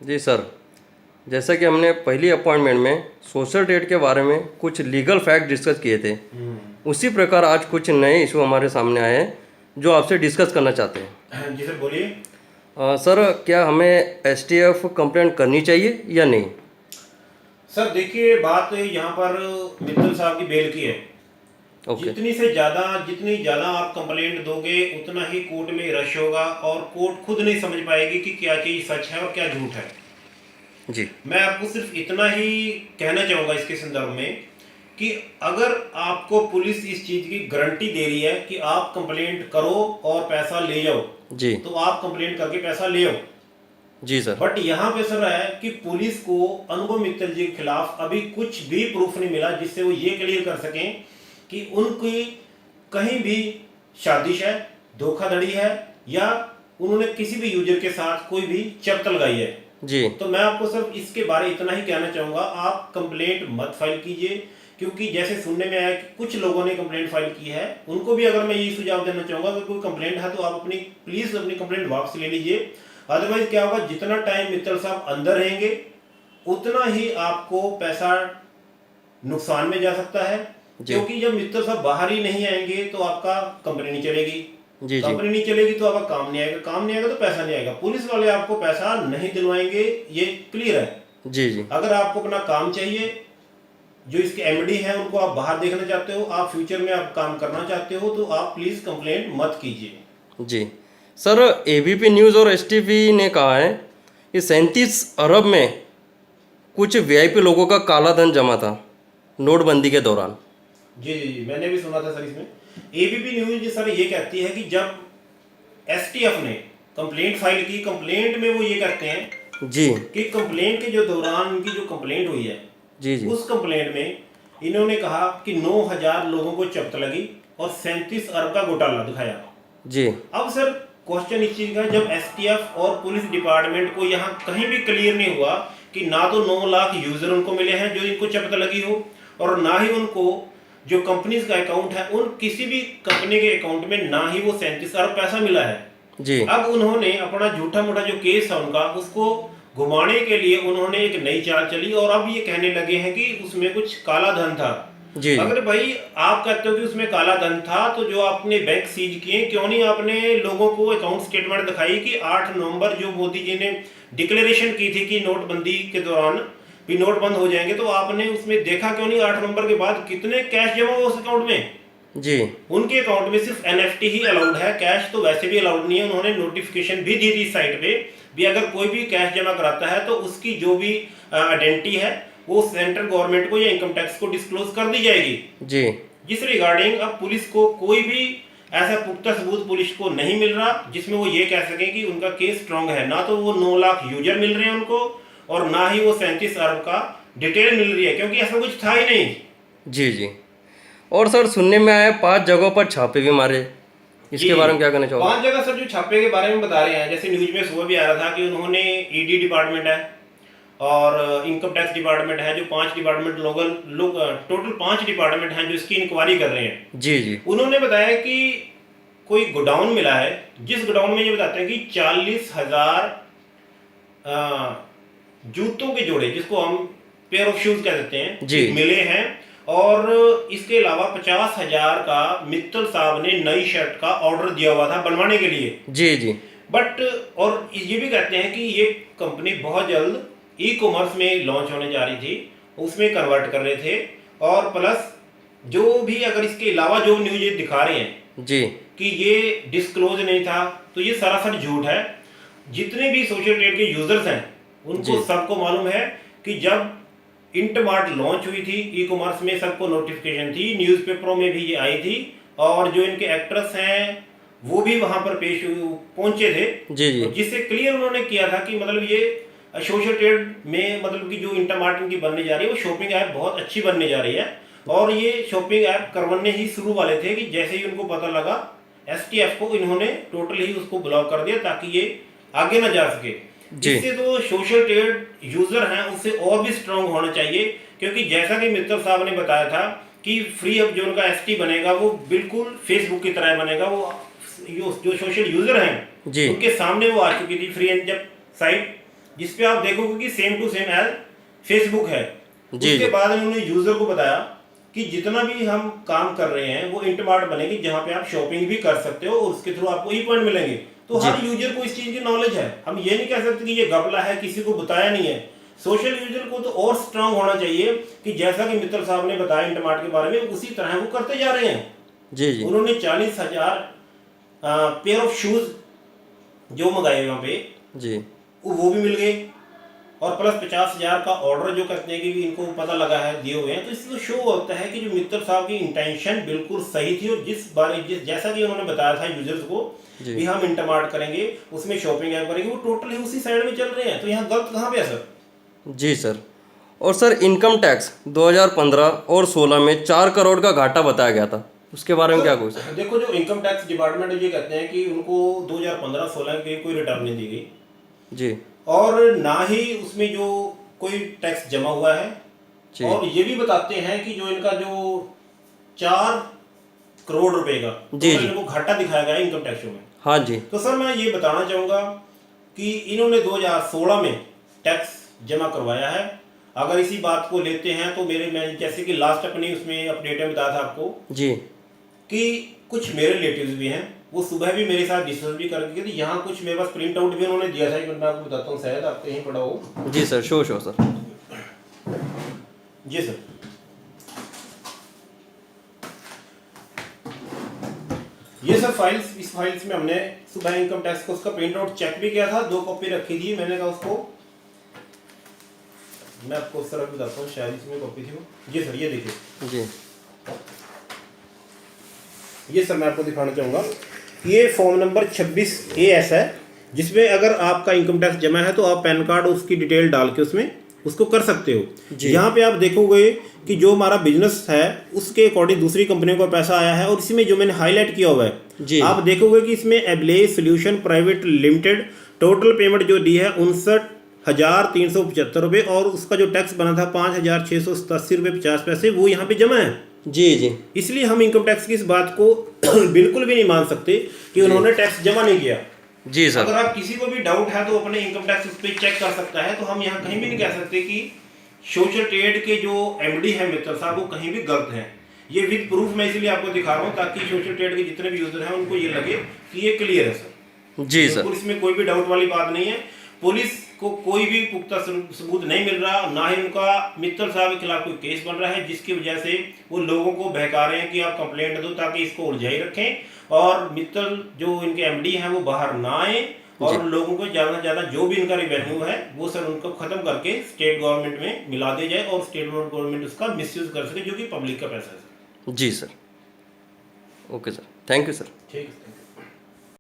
जी sir, जैसा कि हमने पहली अपॉइंटमेंट में सोशल ट्रेड के बारे में कुछ लीगल फैक्ट डिस्कस किए थे, उसी प्रकार आज कुछ नए इशू हमारे सामने आए हैं जो आपसे डिस्कस करना चाहते हैं। जी सर, बोलिए। सर, क्या हमें एसटीएफ कंप्लेंट करनी चाहिए या नहीं? सर देखिए, बात यहाँ पर मित्तल साहब की बेल की है। ओके। जितनी ज़्यादा आप कंप्लेंट दोगे उतना ही कोर्ट में रश होगा और कोर्ट खुद नहीं समझ पाएगी कि क्या चीज़ सच है और क्या झूठ है। जी। मैं आपको सिर्फ इतना ही कहना चाहूँगा इसके संदर्भ में कि अगर आपको पुलिस इस चीज़ की गारंटी दे रही है कि आप कंप्लेंट करो और पैसा ले जाओ, जी। तो आप कंप्लेंट करके पैसा ले आओ। जी सर। बट यहाँ पे सर है कि पुलिस को अनुभव मित्तल जी के खिलाफ अभी कुछ भी प्रूफ नहीं मिला जिससे वो ये क्लियर कर सकें कि उनकी कहीं भी साजिश है, धोखाधड़ी है या उन्होंने किसी भी यूजर के साथ कोई भी चर्चा लगाई है। जी। तो मैं आपको सिर्फ इसके बारे इतना ही कहना चाहूंगा, आप कंप्लेंट मत फाइल कीजिए, क्योंकि जैसे सुनने में आया कि कुछ लोगों ने कंप्लेंट फाइल की है, उनको भी अगर मैं यही सुझाव देना चाहूंगा कि कोई कंप्लेंट है तो आप प्लीज अपनी कंप्लेंट वापस ले लीजिए। अदरवाइज क्या होगा, जितना टाइम मित्तल साहब अंदर रहेंगे उतना ही आपको पैसा नुकसान में जा सकता है, क्योंकि जब मित्तल साहब बाहर ही नहीं आएंगे तो आपका कंपनी नहीं चलेगी। जी। कंपनी नहीं चलेगी तो आपका काम नहीं आएगा, काम नहीं आएगा तो पैसा नहीं आएगा, पुलिस वाले आपको पैसा नहीं दिलवाएंगे, ये क्लियर है। जी। जी। अगर आपको अपना काम चाहिए, जो इसके एमडी हैं उनको आप बाहर देखना चाहते हो, आप फ्यूचर में आप काम करना चाहते हो, तो आप प्लीज कंप्लेंट मत कीजिए। जी सर, एबीपी न्यूज़ और एसटीवी ने कहा है कि 37 अरब में कुछ वीआईपी लोगों का काला धन जमा था नोटबंदी के दौरान। जी जी जी, मैंने भी सुना था सर। इसमें एबीपी न्यूज सर ये कहती है कि जब एसटीएफ ने कंप्लेंट फाइल की, कंप्लेंट में वो ये कहते हैं जी कि कंप्लेंट के जो दौरान उनकी जो कंप्लेंट हुई है, जी जी उस कंप्लेंट में इन्होंने कहा कि 9,000 लोगों को चपत लगी और 37 अरब का घोटाला दिखाया। जी। अब सर क्वेश्चन इस चीज का, जब एसटीएफ और पुलिस डिपार्टमेंट को यहाँ कहीं भी क्लियर नहीं हुआ कि ना तो 9 लाख यूजर उनको मिले हैं जो इनको चपत लगी हो, और ना ही उनको जो कंपनीज का अकाउंट है उन किसी भी कंपनी के अकाउंट में ना ही वो 37 अरब पैसा मिला है। जी। अब उन्होंने अपना झूठा मोटा जो केस था उनका, उसको घुमाने के लिए उन्होंने एक नई चाल चली और अब ये कहने लगे हैं कि उसमें कुछ काला धन था। जी। अगर भाई आप कहते हो कि उसमें काला धन था, तो जो आपने बैंक सीज किए, क्यों नहीं आपने लोगों को अकाउंट स्टेटमेंट दिखाई कि 8 नवंबर जो मोदी जी ने डिक्लेरेशन की थी कि नोटबंदी के दौरान भी नोट बंद हो जाएंगे, तो आपने उसमें देखा क्यों नहीं 8 नवंबर के बाद कितने कैश जमा हुआ उस अकाउंट में? जी। उनके अकाउंट में सिर्फ एनएफटी ही अलाउड है, कैश तो वैसे भी अलाउड नहीं है। उन्होंने नोटिफिकेशन भी दी थी साइट पे भी, अगर कोई भी कैश जमा कराता है तो उसकी जो भी आइडेंटिटी है वो सेंट्रल गवर्नमेंट को या इनकम टैक्स को डिस्क्लोज कर दी जाएगी। जी। जिस रिगार्डिंग अब पुलिस को कोई भी ऐसा पुख्ता सबूत पुलिस को नहीं मिल रहा जिसमें वो ये कह सके कि उनका केस स्ट्रांग है। ना तो वो 9 लाख यूजर मिल रहे हैं उनको, और ना ही वो 37 अरब का डिटेल मिल रही है, क्योंकि ऐसा कुछ था ही नहीं। जी। जी। और सर, सुनने में आया 5 जगहों पर छापे भी मारे, इसके बारे में क्या कहना चाहोगे? 5 जगह सर जो छापे के बारे में बता रहे हैं, जैसे न्यूज में सुबह भी आ रहा था कि उन्होंने ईडी डिपार्टमेंट है और इनकम टैक्स डिपार्टमेंट है, जो 5 डिपार्टमेंट लोग टोटल 5 डिपार्टमेंट हैं जो इसकी इंक्वायरी कर रहे हैं। जी। जी। उन्होंने बताया कि कोई गोडाउन मिला है, जिस गोडाउन में ये बताते हैं कि 40,000 जूतों के जोड़े, जिसको हम पेयर ऑफ शूज कह देते हैं, जी, मिले हैं। और इसके अलावा 50,000 का मित्तल साहब ने नई शर्ट का ऑर्डर दिया हुआ था बनवाने के लिए। जी। जी। बट और ये भी कहते हैं कि ये कंपनी बहुत जल्द ई कॉमर्स में लॉन्च होने जा रही थी, उसमें कन्वर्ट कर रहे थे। और प्लस जो भी अगर इसके अलावा जो न्यूज ये दिखा रहे हैं जी कि ये डिस्क्लोज नहीं था, तो ये सरासर झूठ है। जितने भी सोशल ट्रेड के यूजर्स हैं उनको सबको मालूम है कि जब इंटमार्ट लॉन्च हुई थी ई कॉमर्स में, सबको नोटिफिकेशन थी, न्यूज़पेपरों में भी ये आई थी, और जो इनके एक्ट्रेस हैं वो भी वहां पर पहुंचे थे। जी। जी। जिससे क्लियर उन्होंने किया था कि मतलब ये सोशल ट्रेड में मतलब कि जो इंटरमार्ट इनकी बनने जा रही है वो शॉपिंग ऐप बहुत अच्छी बनने जा रही है। और ये शॉपिंग ऐप करवाने ही शुरू वाले थे कि जैसे ही उनको पता लगा एसटीएफ को, इन्होंने टोटल ही उसको ब्लॉक कर दिया ताकि ये आगे ना जा सके। इससे तो सोशल ट्रेड यूजर हैं उससे और भी स्ट्रांग होना चाहिए, क्योंकि जैसा कि मित्तल साहब ने बताया था कि फ्री अब जो उनका एसटी बनेगा वो बिल्कुल फेसबुक की तरह बनेगा। वो जो सोशल यूजर हैं उनके सामने वो आ चुकी थी फ्री एंड जब साइट, जिसपे आप देखोगे कि same to same as Facebook है। जी, उसके जी। बाद उन्होंने यूजर को बताया कि जितना भी हम काम कर रहे हैं वो इंटरमार्ट बनेगी जहां पे आप शॉपिंग भी कर सकते हो और उसके थ्रू आपको ई पॉइंट मिलेंगे। तो जी। हर यूजर को इस चीज की नॉलेज है, हम ये नहीं कह सकते कि ये घपला है, किसी को बताया नहीं है। सोशल यूजर को तो और स्ट्रांग होना चाहिए कि जैसा कि मित्तल साहब ने बताया इंटरमार्ट के बारे में, उसी तरह वो करते जा रहे हैं। जी, जी। उन्होंने 40,000 पेयर ऑफ शूज जो मंगाए वहां पे जी। वो भी मिल गए और प्लस 50,000 का ऑर्डर जो कहते हैं कि इनको पता लगा है दिए हुए हैं। तो इससे तो शो होता है कि जो मित्तल साहब की इंटेंशन बिल्कुल सही थी और जिस जैसा कि उन्होंने बताया था यूजर्स को जी। भी हम इंटरमार्ट करेंगे, उसमें शॉपिंग ऐप करेंगे, वो टोटली उसी साइड में चल रहे हैं। तो यहाँ गलत कहाँ पे है सर? जी सर। और सर इनकम टैक्स 2015 और 16 में 4 करोड़ का घाटा बताया गया था, उसके बारे में क्या कुछ? देखो, जो इनकम टैक्स डिपार्टमेंट ये कहते हैं कि उनको 2015-16 की कोई रिटर्न नहीं दी गई जी। और ना ही उसमें जो कोई टैक्स जमा हुआ है। जी। और ये भी बताते हैं कि जो इनका जो 4 करोड़ रुपए का जी, तो जी। इनको घाटा दिखाया गया है इनकम टैक्स में। हाँ जी। तो सर मैं ये बताना चाहूँगा कि इन्होंने 2016 में टैक्स जमा करवाया है। अगर इसी बात को लेते हैं तो मैं जैसे कि लास्ट अपनी उसमें अपडेट में बताया था आपको जी। कि कुछ मेरे रिलेटिव्स भी हैं, वो सुबह भी मेरे साथ डिस्कस भी कर गए थे। यहाँ कुछ मेरे पास प्रिंट आउट भी उन्होंने दिया था, एक मिनट में आपको बताता हूँ, शायद आपको यहीं पड़ा हो। जी सर, शो सर। जी सर, ये सब फाइल्स, इस फाइल्स में हमने सुबह इनकम टैक्स को उसका प्रिंट आउट चेक भी किया था, 2 कॉपी रखी थी। मैंने कहा उसको मैं आपको उस तरह बताता हूँ, शायद इसमें कॉपी थी वो। जी सर, ये देखिए, जी। ये सर मैं आपको दिखाना चाहूँगा, ये फॉर्म नंबर 26AS है, जिसमें अगर आपका इनकम टैक्स जमा है तो आप पैन कार्ड उसकी डिटेल डाल के उसमें उसको कर सकते हो। यहाँ पे आप देखोगे कि जो हमारा बिजनेस है उसके अकॉर्डिंग दूसरी कंपनियों का पैसा आया है और इसी में जो मैंने हाईलाइट किया हुआ है, आप देखोगे कि इसमें Ablaze solution private limited total payment जो दी है 59,375 रुपये और उसका जो टैक्स बना था 5,687 रुपये 50 पैसे, वो यहाँ पे जमा है। जी, जी। इसलिए हम इनकम टैक्स की इस बात को बिल्कुल भी नहीं मान सकते कि उन्होंने टैक्स जमा नहीं किया। जी सर। अगर आप किसी को भी डाउट है तो अपने इनकम टैक्स उस पर चेक कर सकता है। तो हम यहाँ कहीं भी नहीं कह सकते कि सोशल ट्रेड के जो MD है मित्तल साहब वो कहीं भी गलत हैं। ये विद प्रूफ मैं इसलिए आपको दिखा रहा हूँ ताकि सोशल ट्रेड के जितने भी यूजर हैं उनको ये लगे कि ये क्लियर है सर। जी सर। बिल्कुल इसमें कोई भी डाउट वाली बात नहीं है। पुलिस को कोई भी पुख्ता सबूत नहीं मिल रहा, ना ही उनका मित्तल साहब के खिलाफ कोई केस बन रहा है जिसकी वजह से वो लोगों को बहका रहे हैं कि आप कंप्लेंट दो ताकि इसको उलझाई रखें और मित्तल जो इनके MD हैं वो बाहर ना आए और लोगों को ज़्यादा से ज़्यादा जो भी इनका रिवेन्यू है वो सर उनको खत्म करके स्टेट गवर्नमेंट में मिला दिया जाए और स्टेट गवर्नमेंट उसका मिसयूज कर सके जो कि पब्लिक का पैसा है सर। जी sir. Okay sir, thank you sir. ठीक है।